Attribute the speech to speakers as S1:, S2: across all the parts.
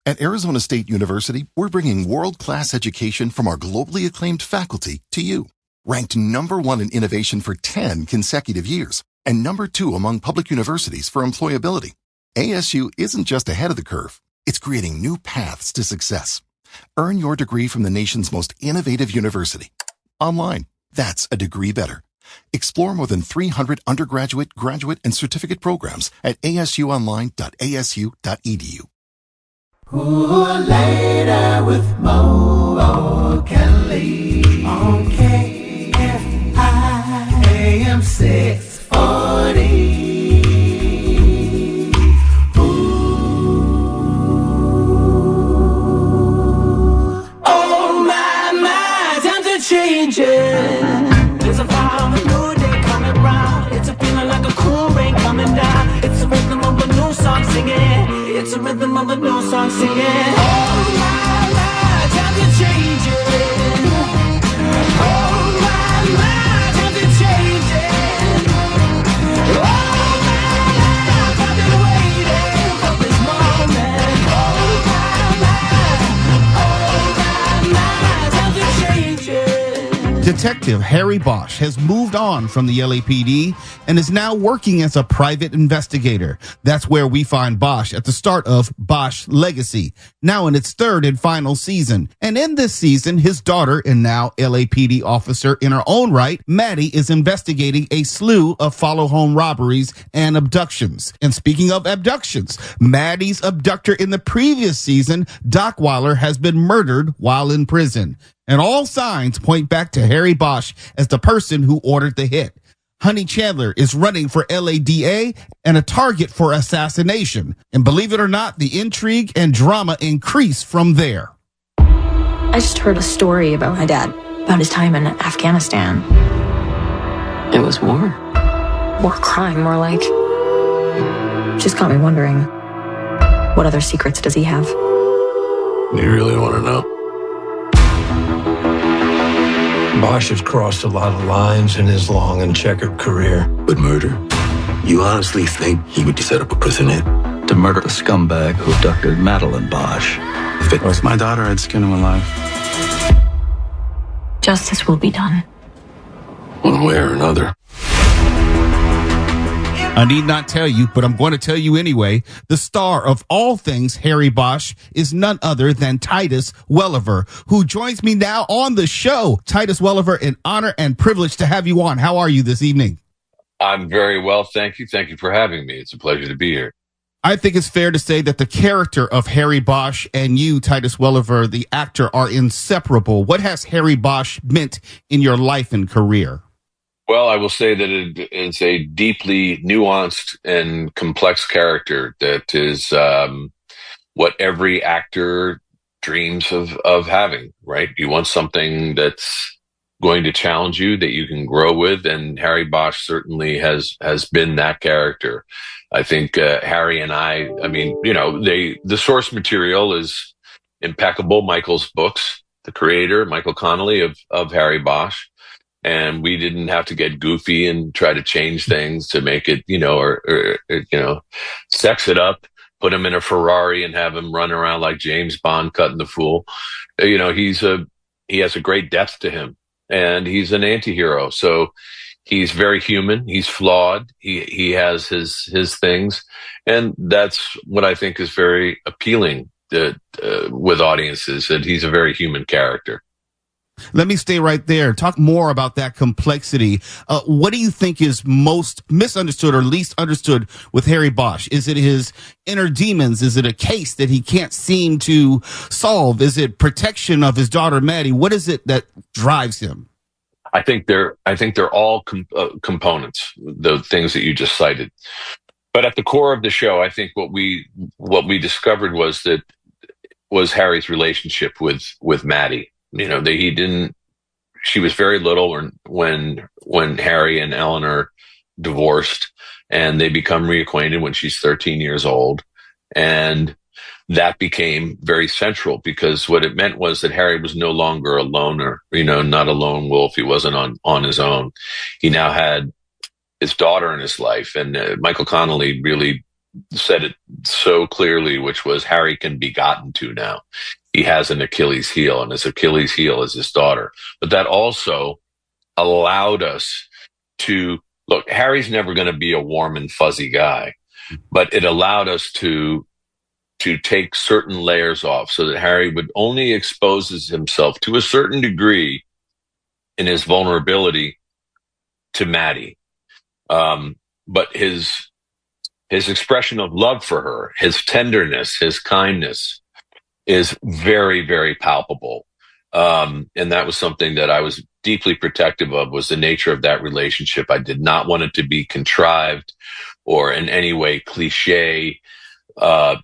S1: At Arizona State University, we're bringing world-class education from our globally acclaimed faculty to you. Ranked #1 in innovation for 10 consecutive years and #2 among public universities for employability. ASU isn't just ahead of the curve. It's creating new paths to success. Earn your degree from the nation's most innovative university. Online. That's a degree better. Explore more than 300 undergraduate, graduate, and certificate programs at asuonline.asu.edu.
S2: Ooh, later with Mo Kelly on KFI AM 640. Ooh. Oh my, times are changing. There's a fire of a new day coming round. It's a feeling like a cool rain coming down. It's a rhythm of a new song singing. It's a rhythm of a new song singing. Oh my, times are changing. Oh my, times are changing. Oh my, I've been waiting for this moment. Oh my, times are changing.
S3: Detective Harry Bosch has moved on from the LAPD and is now working as a private investigator. That's where we find Bosch at the start of Bosch Legacy, now in its third and final season. And in this season, his daughter, and now LAPD officer in her own right, Maddie, is investigating a slew of follow-home robberies and abductions. And speaking of abductions, Maddie's abductor in the previous season, Doc Weiler, has been murdered while in prison. And all signs point back to Harry Bosch as the person who ordered the hit. Honey Chandler is running for LADA and a target for assassination. And believe it or not, the intrigue and drama increase from there.
S4: I just heard a story about my dad, about his time in Afghanistan.
S5: It was war.
S4: War crime, more like. Just got me wondering, what other secrets does he have?
S5: You really want to know? Bosch has crossed a lot of lines in his long and checkered career.
S6: But murder? You honestly think he would set up a prison hit?
S7: To murder the scumbag who abducted Madeline Bosch.
S6: If it was my daughter, I'd skin him alive.
S4: Justice will be done.
S6: One way or another.
S3: I need not tell you, but I'm going to tell you anyway. The star of all things Harry Bosch is none other than Titus Welliver, who joins me now on the show. Titus Welliver, an honor and privilege to have you on. How are you this evening?
S8: I'm very well, thank you. Thank you for having me. It's a pleasure to be here.
S3: I think it's fair to say that the character of Harry Bosch and you, Titus Welliver, the actor, are inseparable. What has Harry Bosch meant in your life and career?
S8: Well, I will say that it's a deeply nuanced and complex character that is what every actor dreams of having, right? You want something that's going to challenge you, that you can grow with, and Harry Bosch certainly has been that character. I think Harry and I mean, you know, the source material is impeccable. Michael's books, the creator, Michael Connolly of Harry Bosch. And we didn't have to get goofy and try to change things to make it, you know, or you know, sex it up, put him in a Ferrari and have him run around like James Bond cutting the fool. You know, he has a great depth to him, and he's an anti-hero. So he's very human. He's flawed. He has his things. And that's what I think is very appealing with audiences, that he's a very human character.
S3: Let me stay right there. Talk more about that complexity. What do you think is most misunderstood or least understood with Harry Bosch? Is it his inner demons? Is it a case that he can't seem to solve? Is it protection of his daughter, Maddie? What is it that drives him?
S8: I think they're all components, the things that you just cited. But at the core of the show, I think what we discovered was Harry's relationship with Maddie. You know, she was very little when Harry and Eleanor divorced, and they become reacquainted when she's 13 years old. And that became very central, because what it meant was that Harry was no longer a loner, you know, not a lone wolf. He wasn't on his own. He now had his daughter in his life. And Michael Connolly really said it so clearly, which was Harry can be gotten to now. He has an Achilles heel, and his Achilles heel is his daughter. But that also allowed us to look. Harry's never going to be a warm and fuzzy guy, but it allowed us to take certain layers off so that Harry would only exposes himself to a certain degree in his vulnerability to Maddie. But his expression of love for her, his tenderness, his kindness is very, very palpable. And that was something that I was deeply protective of, was the nature of that relationship. I did not want it to be contrived or in any way cliche, that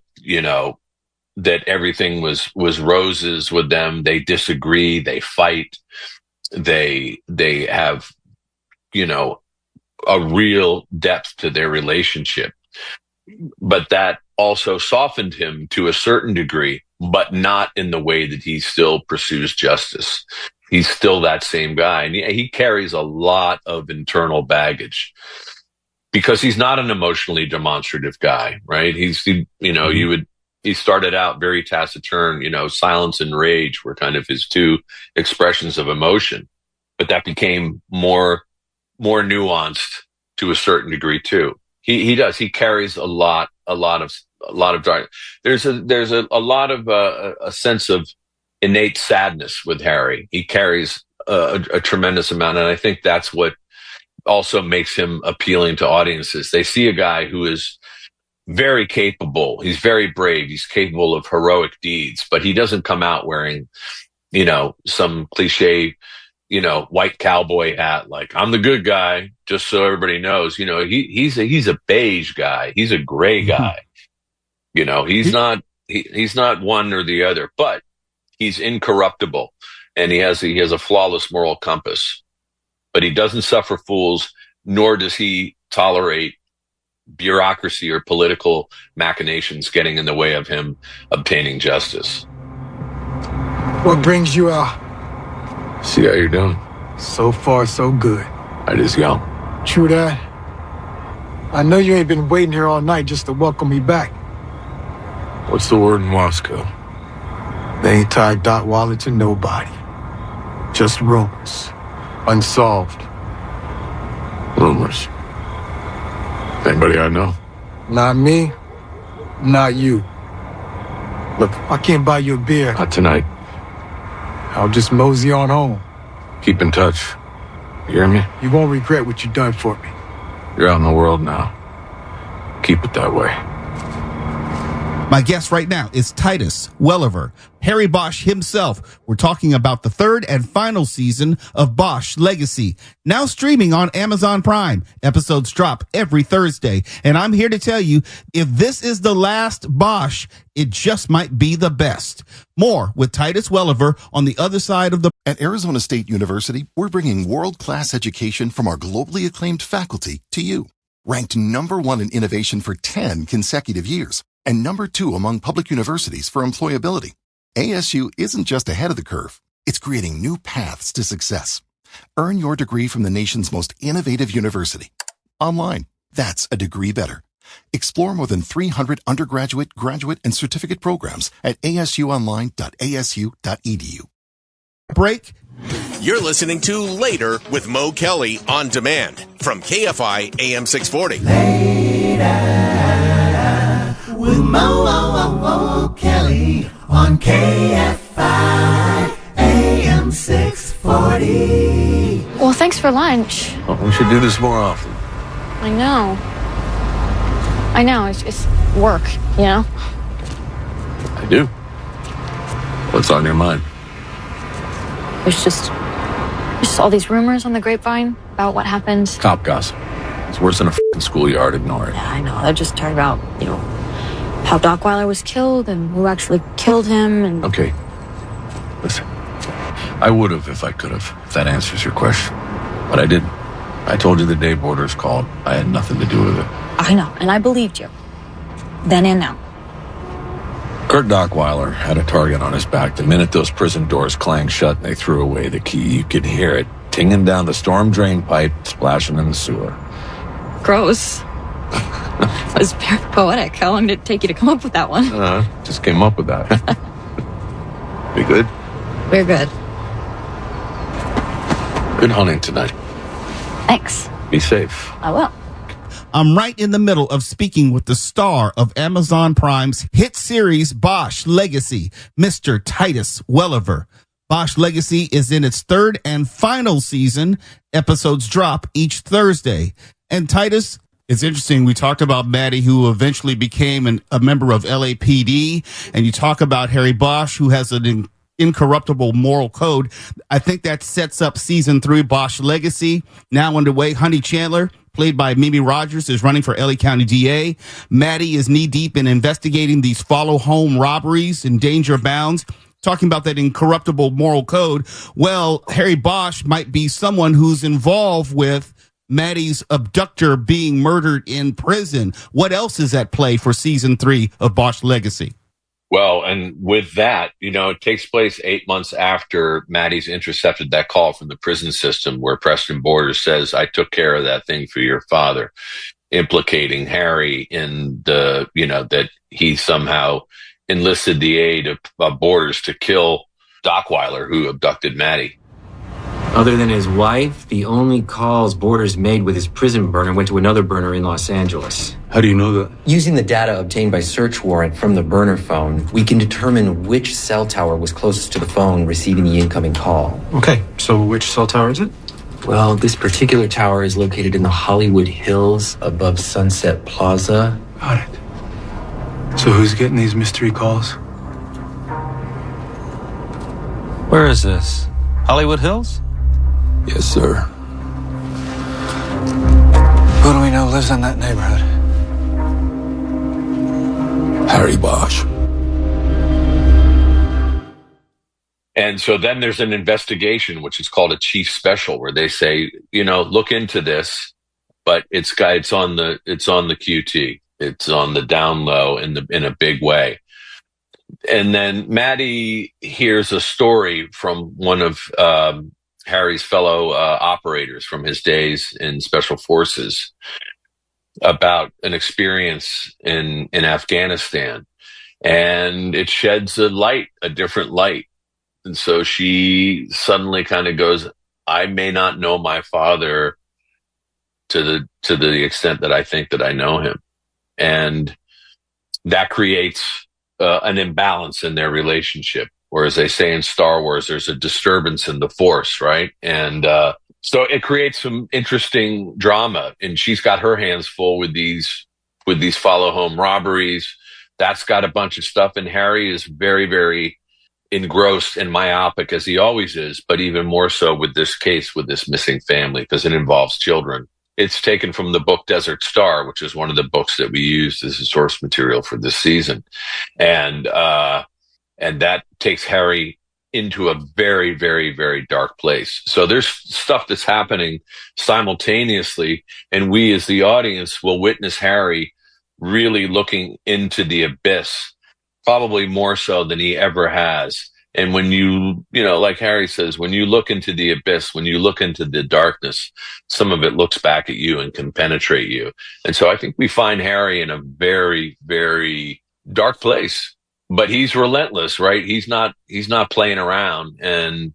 S8: everything was roses with them. They disagree, they fight, they have, a real depth to their relationship. But that also softened him to a certain degree, but not in the way that he still pursues justice. He's still that same guy. And he carries a lot of internal baggage because he's not an emotionally demonstrative guy, right? He started out very taciturn, silence and rage were kind of his two expressions of emotion, but that became more nuanced to a certain degree too. He carries a lot of dark. There's a lot of a sense of innate sadness with Harry. He carries a tremendous amount, and I think that's what also makes him appealing to audiences. They see a guy who is very capable. He's very brave. He's capable of heroic deeds, but he doesn't come out wearing, some cliche, white cowboy hat, like I'm the good guy, just so everybody knows. He's a beige guy. He's a gray guy. He's not one or the other, but he's incorruptible, and he has a flawless moral compass. But he doesn't suffer fools, nor does he tolerate bureaucracy or political machinations getting in the way of him obtaining justice.
S9: What brings you out?
S6: See how you're doing?
S9: So far, so good.
S6: I just young.
S9: True that. I know you ain't been waiting here all night just to welcome me back.
S6: What's the word in Moscow?
S9: They ain't tied Doc Wilder to nobody. Just rumors. Unsolved.
S6: Rumors. Anybody I know?
S9: Not me. Not you. Look, I can't buy you a beer.
S6: Not tonight.
S9: I'll just mosey on home.
S6: Keep in touch. You hear me?
S9: You won't regret what you've done for me.
S6: You're out in the world now. Keep it that way.
S3: My guest right now is Titus Welliver, Harry Bosch himself. We're talking about the third and final season of Bosch Legacy, now streaming on Amazon Prime. Episodes drop every Thursday. And I'm here to tell you, if this is the last Bosch, it just might be the best. More with Titus Welliver on the other side of the...
S1: At Arizona State University, we're bringing world-class education from our globally acclaimed faculty to you. Ranked #1 in innovation for 10 consecutive years. And #2 among public universities for employability. ASU isn't just ahead of the curve. It's creating new paths to success. Earn your degree from the nation's most innovative university. Online. That's a degree better. Explore more than 300 undergraduate, graduate, and certificate programs at asuonline.asu.edu.
S3: Break.
S10: You're listening to Later with Mo Kelly on demand from KFI AM 640.
S2: With Mo Kelly on KFI AM 640.
S4: Well, thanks for lunch.
S6: Well, we should do this more often.
S4: I know. It's work,
S6: I do. What's on your mind?
S4: There's just all these rumors on the grapevine about what happened.
S6: Cop gossip. It's worse than a f***ing schoolyard. Ignore it.
S4: Yeah, I know. They're just talking about, how Doc Weiler was killed and who actually killed him. And
S6: Okay. Listen. I would have if I could have, if that answers your question. But I didn't. I told you the day Borders called. I had nothing to do with it.
S4: I know, and I believed you. Then and now.
S6: Kurt Dockweiler had a target on his back. The minute those prison doors clanged shut and they threw away the key, you could hear it tinging down the storm drain pipe, splashing in the sewer.
S4: Gross. was very poetic. How long did it take you to come up with that one?
S6: Just came up with that. We good?
S4: We're good.
S6: Good hunting tonight.
S4: Thanks.
S6: Be safe.
S4: I will.
S3: I'm right in the middle of speaking with the star of Amazon Prime's hit series Bosch Legacy, Mr. Titus Welliver. Bosch Legacy is in its third and final season. Episodes drop each Thursday. And Titus, it's interesting. We talked about Maddie, who eventually became a member of LAPD. And you talk about Harry Bosch, who has an incorruptible moral code. I think that sets up season 3, Bosch Legacy. Now underway, Honey Chandler, played by Mimi Rogers, is running for LA County DA. Maddie is knee-deep in investigating these follow-home robberies and danger bounds. Talking about that incorruptible moral code, well, Harry Bosch might be someone who's involved with Maddie's abductor being murdered in prison. What else is at play for season 3 of Bosch Legacy?
S8: Well, and with that, it takes place 8 months after Maddie's intercepted that call from the prison system where Preston Borders says, I took care of that thing for your father, implicating Harry in that he somehow enlisted the aid of Borders to kill Dockweiler, who abducted Maddie.
S11: Other than his wife, the only calls Borders made with his prison burner went to another burner in Los Angeles.
S9: How do you know that?
S11: Using the data obtained by search warrant from the burner phone, we can determine which cell tower was closest to the phone receiving the incoming call.
S9: Okay, so which cell tower is it?
S11: Well, this particular tower is located in the Hollywood Hills above Sunset Plaza.
S9: Got it. So who's getting these mystery calls?
S12: Where is this? Hollywood Hills?
S9: Yes, sir. Who do we know lives in that neighborhood? Harry Bosch.
S8: And so then there's an investigation, which is called a chief special, where they say, look into this, but it's on the QT. It's on the down low in a big way. And then Maddie hears a story from one of Harry's fellow operators from his days in Special Forces about an experience in Afghanistan. And it sheds a different light. And so she suddenly kind of goes, I may not know my father to the extent that I think that I know him. And that creates an imbalance in their relationship. Or as they say in Star Wars, there's a disturbance in the Force, right? And so it creates some interesting drama. And she's got her hands full with these follow-home robberies. That's got a bunch of stuff. And Harry is very, very engrossed and myopic, as he always is, but even more so with this case, with this missing family, because it involves children. It's taken from the book Desert Star, which is one of the books that we used as a source material for this season. And that takes Harry into a very, very, very dark place. So there's stuff that's happening simultaneously, and we as the audience will witness Harry really looking into the abyss, probably more so than he ever has. And when like Harry says, when you look into the abyss, when you look into the darkness, some of it looks back at you and can penetrate you. And so I think we find Harry in a very, very dark place, but he's relentless, right? He's not playing around. And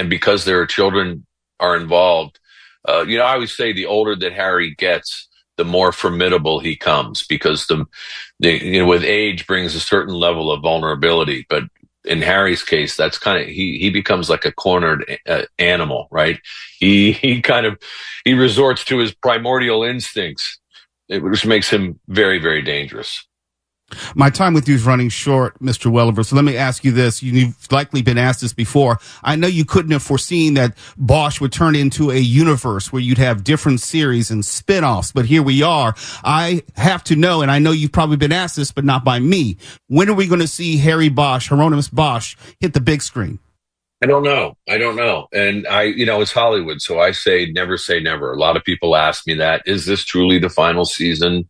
S8: because there are children are involved, I always say the older that Harry gets, the more formidable he comes, because with age brings a certain level of vulnerability. But in Harry's case, that's kind of, he becomes like a cornered animal, right? He resorts to his primordial instincts, which makes him very, very dangerous.
S3: My time with you is running short, Mr. Welliver. So let me ask you this. You've likely been asked this before. I know you couldn't have foreseen that Bosch would turn into a universe where you'd have different series and spinoffs, but here we are. I have to know, and I know you've probably been asked this, but not by me. When are we going to see Harry Bosch, Hieronymus Bosch, hit the big screen?
S8: I don't know. And it's Hollywood. So I say never. A lot of people ask me that. Is this truly the final season?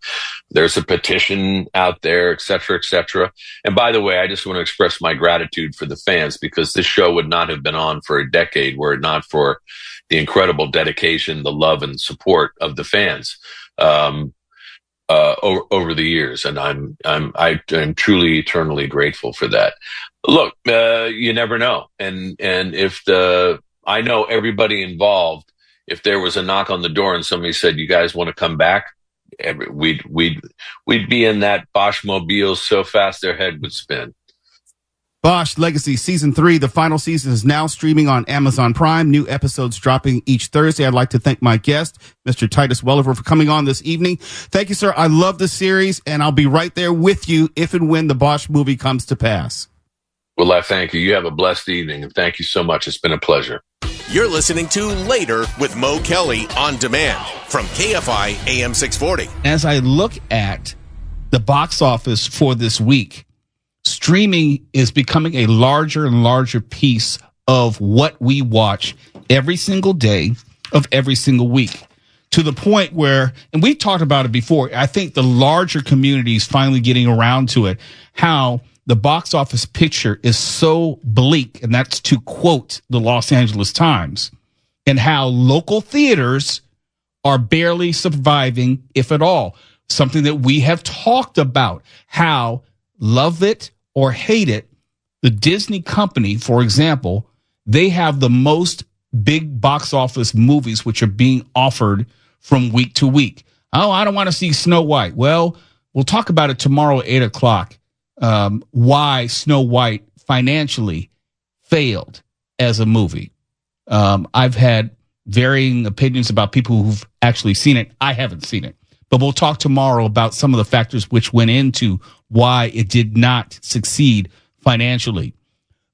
S8: There's a petition out there, et cetera, et cetera. And by the way, I just want to express my gratitude for the fans, because this show would not have been on for a decade were it not for the incredible dedication, the love and support of the fans. over the years, and I'm truly eternally grateful for that. Look, you never know, and if I know everybody involved. If there was a knock on the door and somebody said, "You guys want to come back?" We'd be in that Bosch mobile so fast their head would spin.
S3: Bosch Legacy Season 3, the final season, is now streaming on Amazon Prime. New episodes dropping each Thursday. I'd like to thank my guest, Mr. Titus Welliver, for coming on this evening. Thank you, sir. I love the series, and I'll be right there with you if and when the Bosch movie comes to pass.
S8: Well, I thank you. You have a blessed evening, and thank you so much. It's been a pleasure.
S10: You're listening to Later with Mo Kelly on demand from KFI AM 640.
S3: As I look at the box office for this week, streaming is becoming a larger and larger piece of what we watch every single day of every single week, to the point where, and we've talked about it before, I think the larger community is finally getting around to it, how the box office picture is so bleak, and that's to quote the Los Angeles Times, and how local theaters are barely surviving, if at all. Something that we have talked about, how, love it or hate it, the Disney company, for example, they have the most big box office movies which are being offered from week to week. Oh, I don't want to see Snow White. Well, we'll talk about it tomorrow at 8 o'clock. Why Snow White financially failed as a movie. I've had varying opinions about people who've actually seen it. I haven't seen it, but we'll talk tomorrow about some of the factors which went into why it did not succeed financially.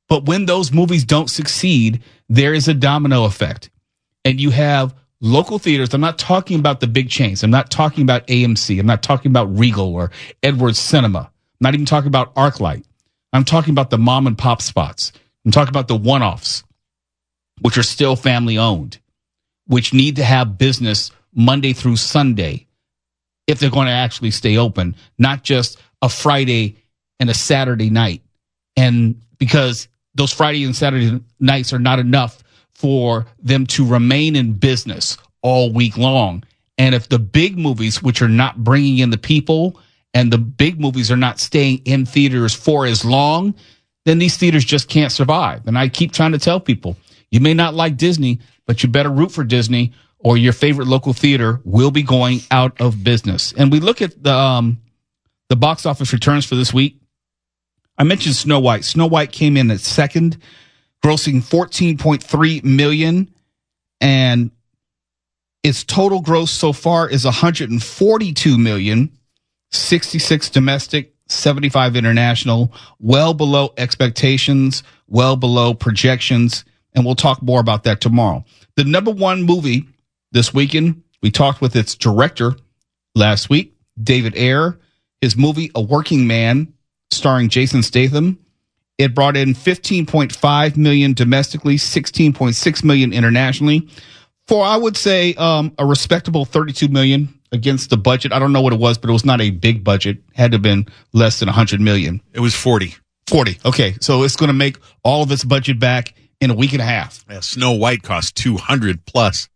S3: But when those movies don't succeed, there is a domino effect, and you have local theaters. I'm not talking about the big chains. I'm not talking about AMC. I'm not talking about Regal or Edwards Cinema. I'm not even talking about ArcLight. I'm talking about the mom and pop spots. I'm talking about the one-offs, which are still family owned, which need to have business Monday through Sunday if they're going to actually stay open, not just a Friday and a Saturday night. And because those Friday and Saturday nights are not enough for them to remain in business all week long. And if the big movies, which are not bringing in the people, and the big movies are not staying in theaters for as long, then these theaters just can't survive. And I keep trying to tell people, you may not like Disney, but you better root for Disney, or your favorite local theater will be going out of business. And we look at the box office returns for this week. I mentioned Snow White. Snow White came in at second, grossing $14.3 million, and its total gross so far is $142 million. 66 domestic, 75 international, well below expectations, well below projections, and we'll talk more about that tomorrow. The number one movie this weekend, we talked with its director last week, David Ayer, his movie A Working Man, starring Jason Statham. It brought in $15.5 million domestically, $16.6 million internationally, for, I would say, a respectable $32 million against the budget. I don't know what it was, but it was not a big budget. Had to have been less than $100 million.
S13: It was 40.
S3: 40. Okay. So it's going to make all of its budget back in a week and a half.
S13: Yeah, Snow White cost 200 plus.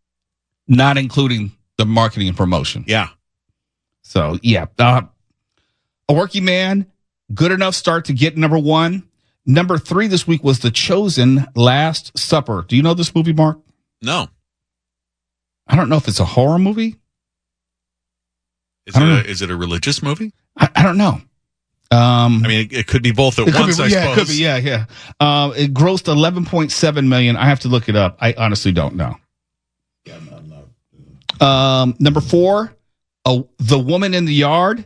S3: Not including the marketing and promotion.
S13: Yeah.
S3: So, yeah. A Working Man, good enough start to get number one. Number 3 this week was The Chosen Last Supper. Do you know this movie, Mark?
S13: No.
S3: I don't know if it's a horror movie.
S13: Is it a religious movie?
S3: I don't know.
S13: I mean, it could be both at once, I suppose.
S3: It could be, yeah. It grossed $11.7 million. I have to look it up. I honestly don't know. Number 4, The Woman in the Yard.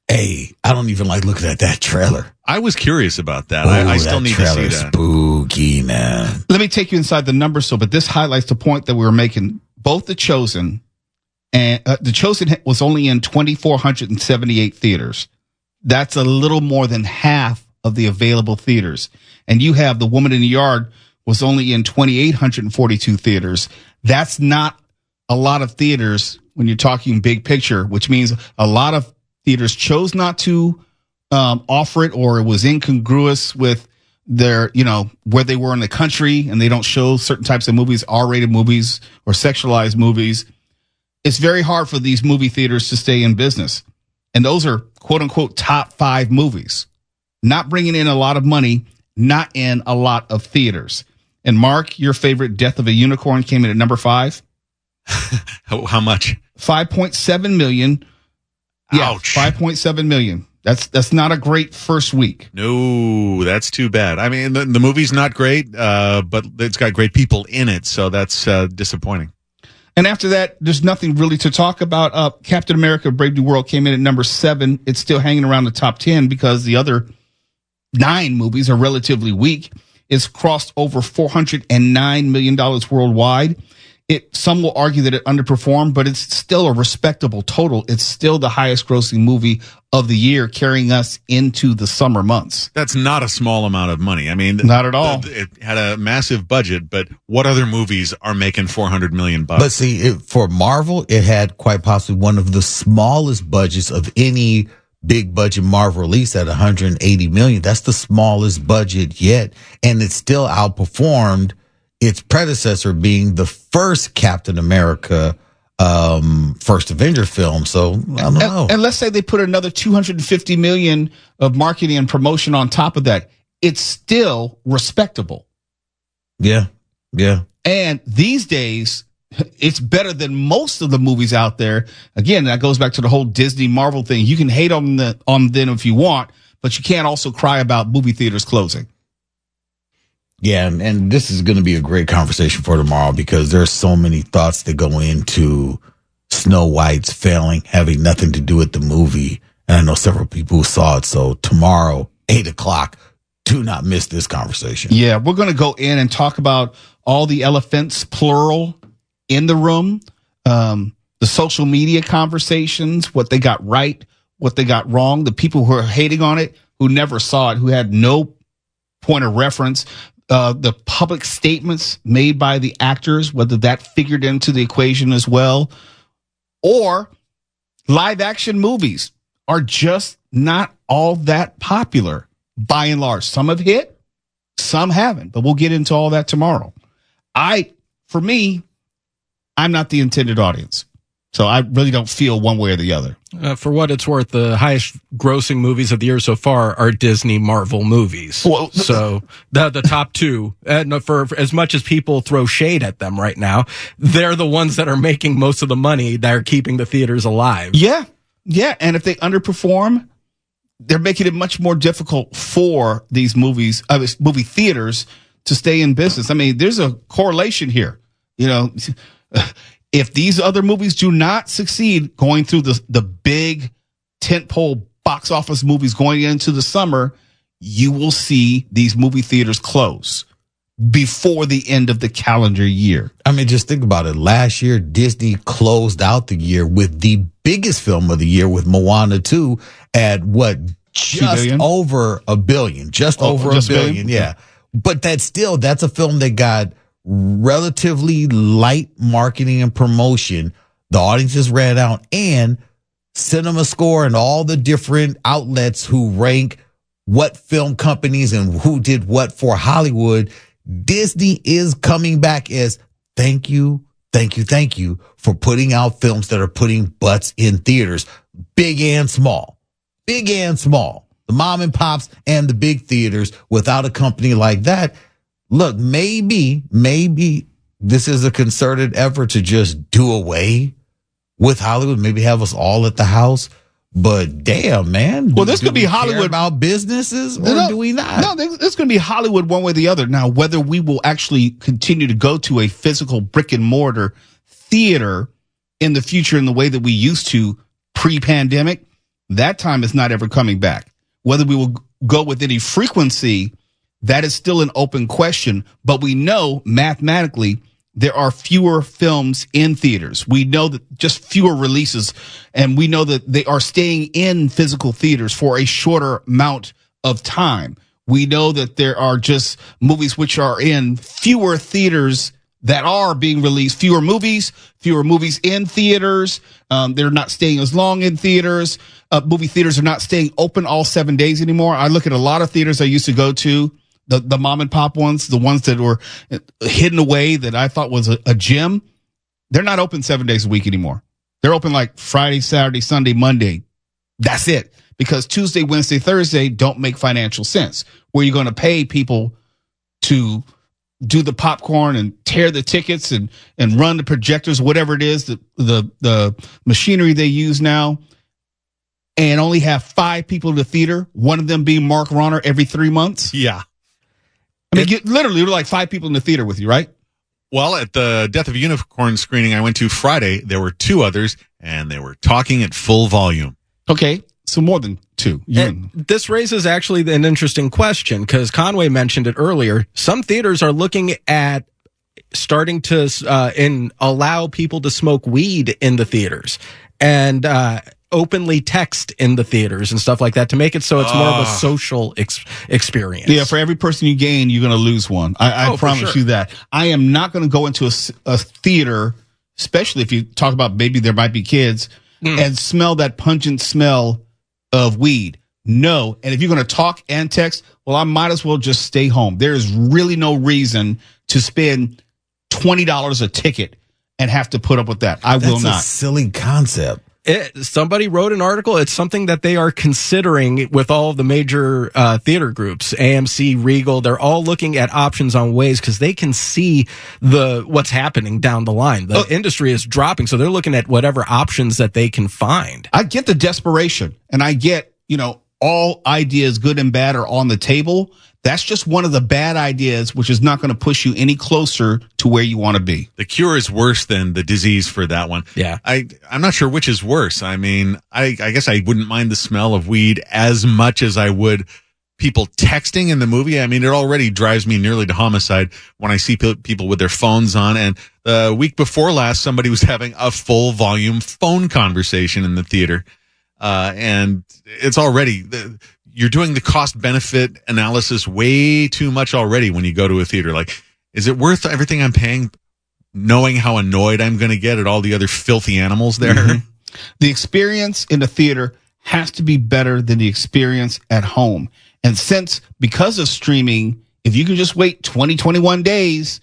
S14: Hey, I don't even like looking at that trailer.
S13: I was curious about that. I still need to see that.
S14: Spooky, man.
S3: Let me take you inside the numbers, but this highlights the point that we were making. Both The Chosen and The Chosen was only in 2,478 theaters. That's a little more than half of the available theaters. And you have The Woman in the Yard was only in 2,842 theaters. That's not a lot of theaters when you're talking big picture, which means a lot of theaters chose not to offer it, or it was incongruous with their, where they were in the country, and they don't show certain types of movies, R-rated movies or sexualized movies. it's very hard for these movie theaters to stay in business. And those are quote unquote top 5 movies, not bringing in a lot of money, not in a lot of theaters. And Mark, your favorite Death of a Unicorn came in at number 5.
S13: How much?
S3: 5.7 million. Yeah,
S13: Ouch.
S3: 5.7 million. That's not a great first week.
S13: No, that's too bad. I mean, the movie's not great, but it's got great people in it, so that's disappointing.
S3: And after that, there's nothing really to talk about. Captain America Brave New World came in at number 7. It's still hanging around the top 10 because the other 9 movies are relatively weak. It's crossed over $409 million worldwide. Some will argue that it underperformed, but it's still a respectable total. It's still the highest grossing movie of the year, carrying us into the summer months.
S13: That's not a small amount of money. I mean,
S3: not at all.
S13: It had a massive budget, but what other movies are making $400 million?
S14: But see, for Marvel, it had quite possibly one of the smallest budgets of any big budget Marvel release at $180 million. That's the smallest budget yet, and it still outperformed its predecessor, being the first Captain America, first Avenger film. So I don't know.
S3: And let's say they put another $250 million of marketing and promotion on top of that. It's still respectable.
S14: Yeah.
S3: And these days, it's better than most of the movies out there. Again, that goes back to the whole Disney Marvel thing. You can hate on them if you want, but you can't also cry about movie theaters closing.
S14: Yeah, and this is going to be a great conversation for tomorrow because there's so many thoughts that go into Snow White's failing, having nothing to do with the movie. And I know several people who saw it. So tomorrow, 8:00, do not miss this conversation.
S3: Yeah, we're going to go in and talk about all the elephants, plural, in the room, the social media conversations, what they got right, what they got wrong, the people who are hating on it, who never saw it, who had no point of reference, the public statements made by the actors, whether that figured into the equation as well, or live action movies are just not all that popular by and large. Some have hit, some haven't, but we'll get into all that tomorrow. For me, I'm not the intended audience. So I really don't feel one way or the other.
S15: For what it's worth, the highest grossing movies of the year so far are Disney Marvel movies. Well, so the top 2, for as much as people throw shade at them right now, they're the ones that are making most of the money that are keeping the theaters alive.
S3: Yeah. And if they underperform, they're making it much more difficult for these movie theaters to stay in business. I mean, there's a correlation here. You know, if these other movies do not succeed going through the big tentpole box office movies going into the summer, you will see these movie theaters close before the end of the calendar year.
S14: I mean, just think about it. Last year, Disney closed out the year with the biggest film of the year with Moana 2 at just over $1 billion. Just over $1 billion. Yeah. But that's a film that got relatively light marketing and promotion. The audiences ran out, and Cinema Score and all the different outlets who rank what film companies and who did what for Hollywood. Disney is coming back as thank you for putting out films that are putting butts in theaters, big and small, the mom and pops and the big theaters. Without a company like that, look, maybe this is a concerted effort to just do away with Hollywood, maybe have us all at the house. But damn, man.
S3: Well, this could be Hollywood
S14: about businesses, or do we not?
S3: No, this going to be Hollywood one way or the other. Now, whether we will actually continue to go to a physical brick and mortar theater in the future in the way that we used to pre-pandemic, that time is not ever coming back. Whether we will go with any frequency, that is still an open question. But we know mathematically there are fewer films in theaters. We know that just fewer releases, and we know that they are staying in physical theaters for a shorter amount of time. We know that there are just movies which are in fewer theaters that are being released, fewer movies in theaters. They're not staying as long in theaters. Movie theaters are not staying open all 7 days anymore. I look at a lot of theaters I used to go to, the mom and pop ones, the ones that were hidden away that I thought was a gem. They're not open 7 days a week anymore. They're open like Friday, Saturday, Sunday, Monday. That's it. Because Tuesday, Wednesday, Thursday don't make financial sense. Where you're going to pay people to do the popcorn and tear the tickets and run the projectors, whatever it is, the machinery they use now, and only have 5 people in the theater, one of them being Mark Ronner every 3 months.
S13: Yeah.
S3: I mean, literally, there were like 5 people in the theater with you, right?
S13: Well, at the Death of a Unicorn screening I went to Friday, there were 2 others, and they were talking at full volume.
S3: Okay, so more than 2.
S15: And this raises actually an interesting question, because Conway mentioned it earlier. Some theaters are looking at starting to allow people to smoke weed in the theaters and openly text in the theaters and stuff like that to make it so it's more of a social experience.
S3: Yeah, for every person you gain, you're going to lose one. I promise you that. I am not going to go into a theater, especially if you talk about maybe there might be kids, and smell that pungent smell of weed. No. And if you're going to talk and text, well, I might as well just stay home. There is really no reason to spend $20 a ticket and have to put up with that. I will not.
S14: That's a silly concept.
S15: Somebody wrote an article. It's something that they are considering with all of the major theater groups, AMC, Regal. They're all looking at options on ways because they can see what's happening down the line. The industry is dropping, so they're looking at whatever options that they can find.
S3: I get the desperation, and I get, all ideas, good and bad, are on the table. That's just one of the bad ideas, which is not going to push you any closer to where you want to be.
S13: The cure is worse than the disease for that one.
S15: Yeah.
S13: I'm not sure which is worse. I mean, I guess I wouldn't mind the smell of weed as much as I would people texting in the movie. I mean, it already drives me nearly to homicide when I see people with their phones on. And the week before last, somebody was having a full volume phone conversation in the theater. And it's already... You're doing the cost benefit analysis way too much already when you go to a theater. Like, is it worth everything I'm paying, knowing how annoyed I'm going to get at all the other filthy animals there?
S3: Mm-hmm. The experience in the theater has to be better than the experience at home. And because of streaming, if you can just wait 20, 21 days,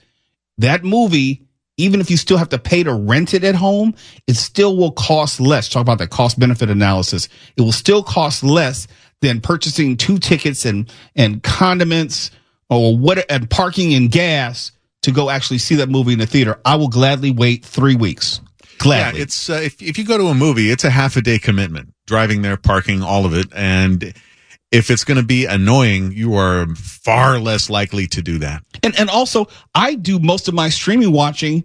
S3: that movie, even if you still have to pay to rent it at home, it still will cost less. Talk about that cost benefit analysis. It will still cost less than purchasing 2 tickets and condiments and parking and gas to go actually see that movie in the theater. I will gladly wait 3 weeks. Gladly.
S13: Yeah, it's if you go to a movie, it's a half a day commitment. Driving there, parking, all of it. And if it's going to be annoying, you are far less likely to do that.
S3: And also, I do most of my streaming watching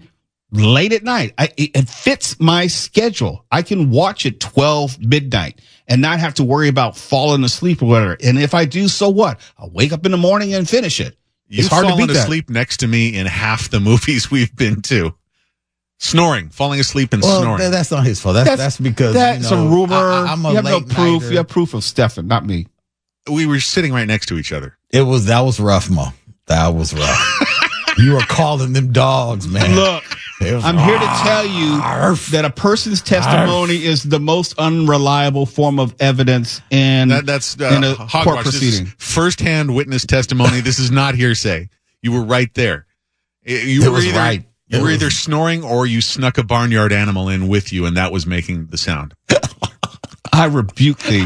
S3: late at night. It fits my schedule. I can watch at 12 midnight and not have to worry about falling asleep or whatever. And if I do, so what? I'll wake up in the morning and finish it.
S13: You've fallen asleep next to me in half the movies we've been to. Snoring, falling asleep and snoring.
S14: That's not his fault. That's because
S3: that's a rumor.
S14: I'm a
S3: you have no proof.
S14: nighter.
S3: You have proof of Stefan, not me.
S13: We were sitting right next to each other.
S14: That was rough, Mo. That was rough. You were calling them dogs, man.
S3: Look, I'm here to tell you that a person's testimony is the most unreliable form of evidence in a court proceeding.
S13: First-hand witness testimony. This is not hearsay. You were right there. You were either snoring or you snuck a barnyard animal in with you, and that was making the sound.
S3: I rebuke thee.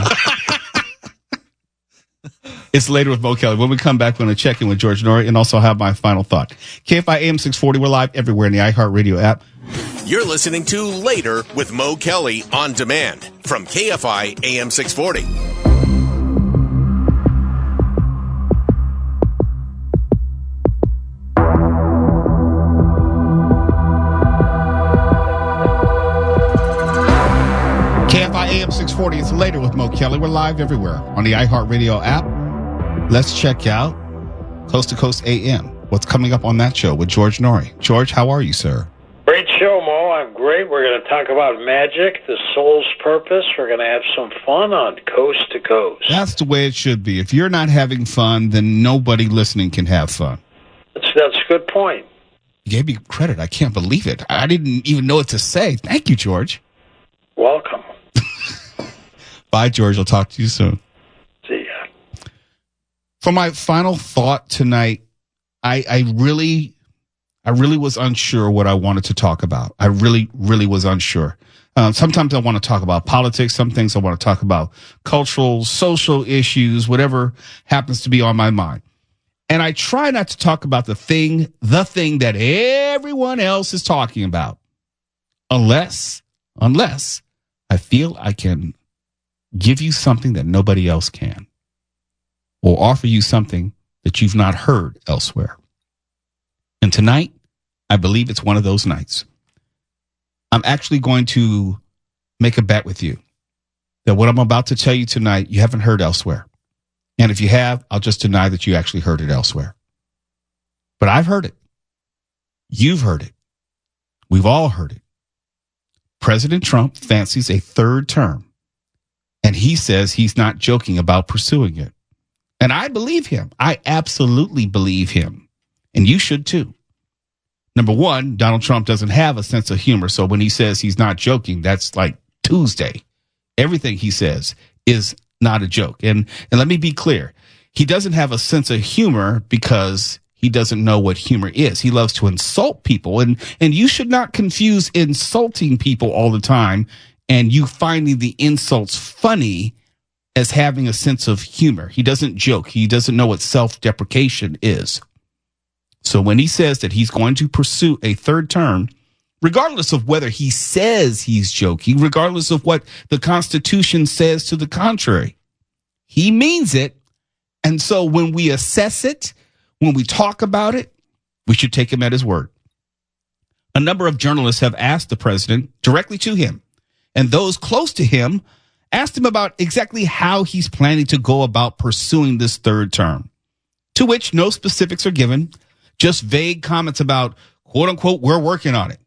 S3: It's later with Mo Kelly. When we come back, we're going to check in with George Norrie and also have my final thought. KFI AM 640, we're live everywhere in the iHeartRadio app.
S10: You're listening to Later with Mo Kelly on demand from KFI AM 640.
S3: KFI AM 640, it's Later with Mo Kelly. We're live everywhere on the iHeartRadio app. Let's check out Coast to Coast AM. What's coming up on that show with George Norrie? George, how are you, sir?
S16: Great show, Mo. I'm great. We're going to talk about magic, the soul's purpose. We're going to have some fun on Coast to Coast.
S3: That's the way it should be. If you're not having fun, then nobody listening can have fun.
S16: That's a good point.
S3: You gave me credit. I can't believe it. I didn't even know what to say. Thank you, George.
S16: Welcome.
S3: Bye, George. I'll talk to you soon.
S16: See ya.
S3: For my final thought tonight, I really was unsure what I wanted to talk about. I really was unsure. Sometimes I want to talk about politics. Some things I want to talk about cultural, social issues, whatever happens to be on my mind. And I try not to talk about the thing that everyone else is talking about, unless I feel I can give you something that nobody else can, or offer you something that you've not heard elsewhere. And tonight, I believe it's one of those nights. I'm actually going to make a bet with you that what I'm about to tell you tonight, you haven't heard elsewhere. And if you have, I'll just deny that you actually heard it elsewhere. But I've heard it. You've heard it. We've all heard it. President Trump fancies a third term, and he says he's not joking about pursuing it. And I believe him. I absolutely believe him. And you should too. Number one, Donald Trump doesn't have a sense of humor. So when he says he's not joking, that's like Tuesday. Everything he says is not a joke. And let me be clear. He doesn't have a sense of humor because he doesn't know what humor is. He loves to insult people. And you should not confuse insulting people all the time and you finding the insults funny as having a sense of humor. He doesn't joke. He doesn't know what self-deprecation is. So when he says that he's going to pursue a third term, regardless of whether he says he's joking, regardless of what the Constitution says to the contrary, he means it. And so when we assess it, when we talk about it, we should take him at his word. A number of journalists have asked the president directly to him, and those close to him asked him about exactly how he's planning to go about pursuing this third term, to which no specifics are given. Just vague comments about, quote unquote, we're working on it.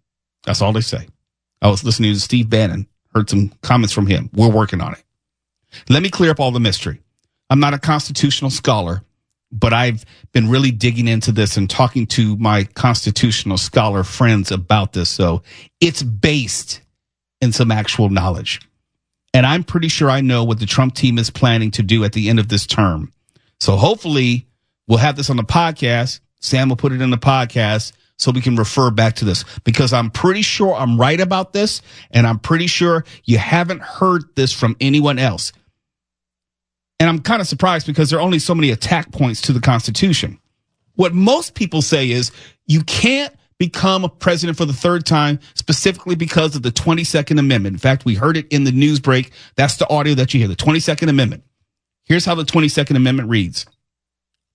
S3: That's all they say. I was listening to Steve Bannon, heard some comments from him. We're working on it. Let me clear up all the mystery. I'm not a constitutional scholar, but I've been really digging into this and talking to my constitutional scholar friends about this. So it's based in some actual knowledge. And I'm pretty sure I know what the Trump team is planning to do at the end of this term. So hopefully we'll have this on the podcast. Sam will put it in the podcast so we can refer back to this, because I'm pretty sure I'm right about this, and I'm pretty sure you haven't heard this from anyone else. And I'm kind of surprised because there are only so many attack points to the Constitution. What most people say is you can't become a president for the third time specifically because of the 22nd Amendment. In fact, we heard it in the news break. That's the audio that you hear, the 22nd Amendment. Here's how the 22nd Amendment reads.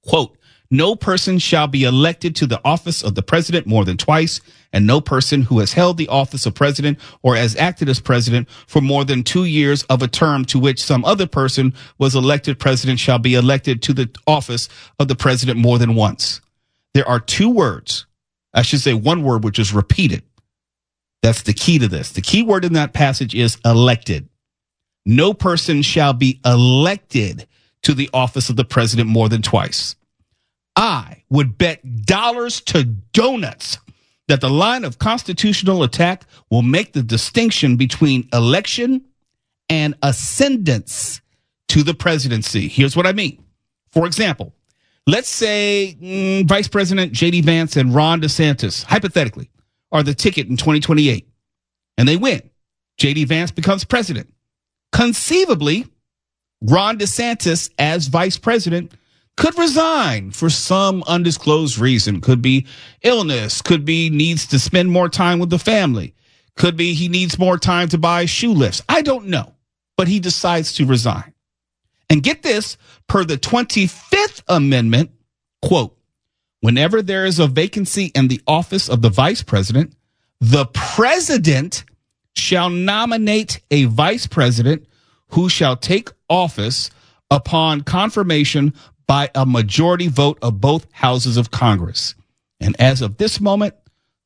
S3: Quote, no person shall be elected to the office of the president more than twice, and no person who has held the office of president or has acted as president for more than 2 years of a term to which some other person was elected president shall be elected to the office of the president more than once. There are two words. I should say one word, which is repeated. That's the key to this. The key word in that passage is elected. No person shall be elected to the office of the president more than twice. I would bet dollars to donuts that the line of constitutional attack will make the distinction between election and ascendance to the presidency. Here's what I mean. For example, let's say Vice President J.D. Vance and Ron DeSantis, hypothetically, are the ticket in 2028, and they win. J.D. Vance becomes president. Conceivably, Ron DeSantis, as vice president, could resign for some undisclosed reason. Could be illness, could be needs to spend more time with the family, could be he needs more time to buy shoe lifts. I don't know, but he decides to resign. And get this, per the 25th Amendment, quote, whenever there is a vacancy in the office of the vice president, the president shall nominate a vice president who shall take office upon confirmation by a majority vote of both houses of Congress. And as of this moment,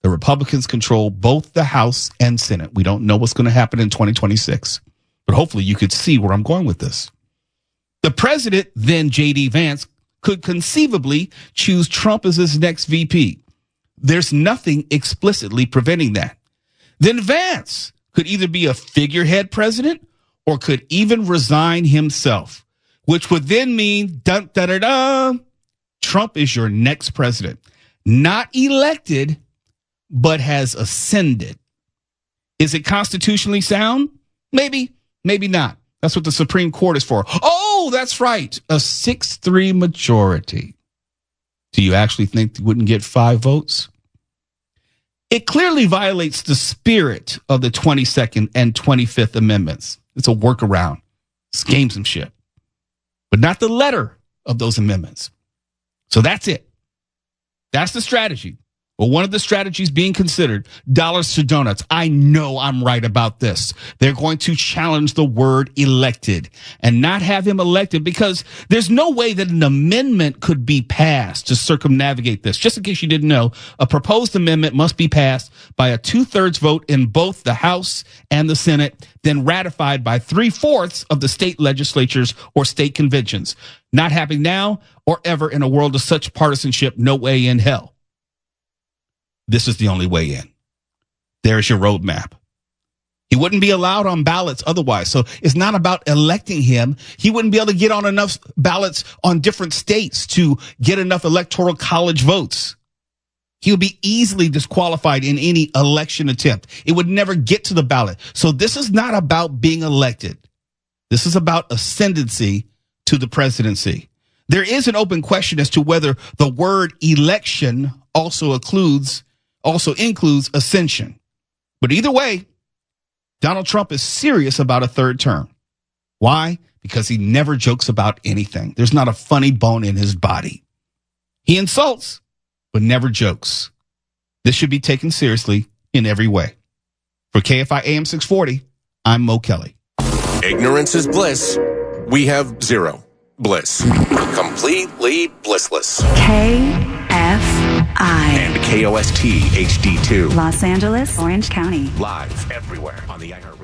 S3: the Republicans control both the House and Senate. We don't know what's going to happen in 2026, but hopefully you could see where I'm going with this. The president, then J.D. Vance, could conceivably choose Trump as his next VP. There's nothing explicitly preventing that. Then Vance could either be a figurehead president or could even resign himself, which would then mean, Trump is your next president. Not elected, but has ascended. Is it constitutionally sound? Maybe, maybe not. That's what the Supreme Court is for. Oh, that's right. A 6-3 majority. Do you actually think they wouldn't get 5 votes? It clearly violates the spirit of the 22nd and 25th Amendments. It's a workaround. It's gamesmanship. But not the letter of those amendments. So that's it. That's the strategy. Well, one of the strategies being considered, dollars to donuts. I know I'm right about this. They're going to challenge the word elected and not have him elected because there's no way that an amendment could be passed to circumnavigate this. Just in case you didn't know, a proposed amendment must be passed by a 2/3 vote in both the House and the Senate, then ratified by 3/4 of the state legislatures or state conventions. Not happening now or ever in a world of such partisanship. No way in hell. This is the only way in. There's your roadmap. He wouldn't be allowed on ballots otherwise. So it's not about electing him. He wouldn't be able to get on enough ballots on different states to get enough electoral college votes. He would be easily disqualified in any election attempt. It would never get to the ballot. So this is not about being elected. This is about ascendancy to the presidency. There is an open question as to whether the word election also includes ascension. But either way, Donald Trump is serious about a 3rd term. Why? Because he never jokes about anything. There's not a funny bone in his body. He insults, but never jokes. This should be taken seriously in every way. For KFI AM 640, I'm Mo Kelly.
S10: Ignorance is bliss. We have 0 bliss. Completely blissless.
S17: KFI.
S10: And KOST HD2.
S17: Los Angeles, Orange County.
S10: Live everywhere on the iHeartRadio.